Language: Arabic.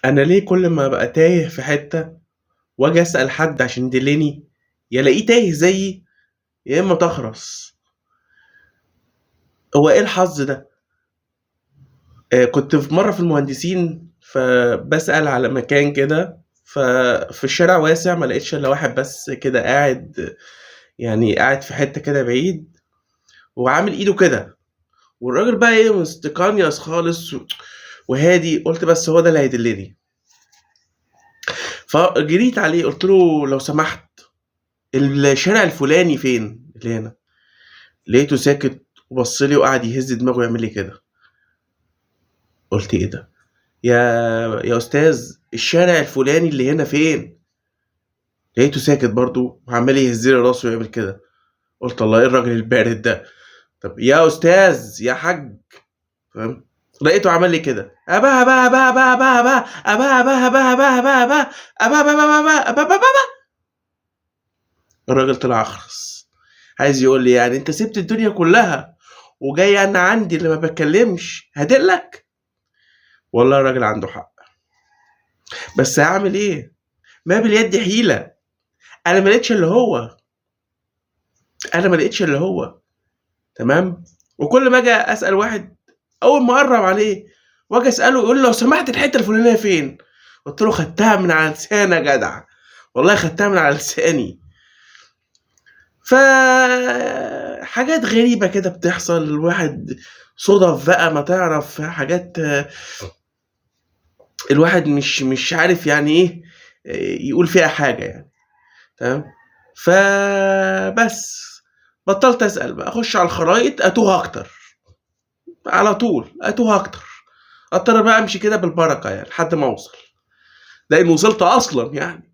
انا ليه كل ما ابقى تايه في حته واجي اسال حد عشان يدلني، يا الاقيه تايه زيي يا اما تخرس. هو ايه الحظ ده؟ كنت في مره في المهندسين فبسال على مكان كده، ففي الشارع واسع ما لقيتش الا واحد بس كده قاعد، يعني قاعد في حته كده بعيد وعامل ايده كده. والراجل بقى ايه مستقنيص خالص وهادي، قلت بس هو ده اللي هيدلني. فجريت عليه قلت له لو سمحت، الشارع الفلاني فين اللي هنا؟ لقيته ساكت وبص لي وقعد يهز دماغه ويعمل لي كده. قلت ايه ده؟ يا يا استاذ، الشارع الفلاني اللي هنا فين؟ لقيته ساكت برضو وعمال يهز لي راسه ويعمل كده. قلت الله، ايه الراجل البارد ده؟ طب يا استاذ يا حاج، فاهم؟ لقيته عمل لي كده، ابا ابا ابا ابا ابا ابا ابا ابا ابا ابا ابا ابا ابا ابا ابا ابا ابا ابا. الراجل طلع اخرس، عايز يقول لي يعني انت سبت الدنيا كلها وجاي انا عندي اللي ما بتكلمش هدلك؟ والله الراجل عنده حق، بس هعمل ايه؟ ما باليد حيلة. انا ما لقيتش اللي هو، انا ما لقيتش اللي هو. تمام. وكل ما اجي اسال واحد، اول ما اقرب عليه واجي اساله يقول لي لو سمحت الحته الفلانيه فين؟ قلت له خدتها من على لساني يا جدع، والله خدتها من على لساني. ف حاجات غريبة كده بتحصل الواحد، صدف بقى ما تعرف حاجات، الواحد مش عارف يعني ايه يقول فيها حاجة يعني. تمام. فبس بطلت اسأل بقى، اخش على الخرايط اتوه اكتر، على طول اتوه اكتر، اضطر بقى امشي كده بالبركة يعني لحد ما اوصل، لان وصلت اصلا يعني.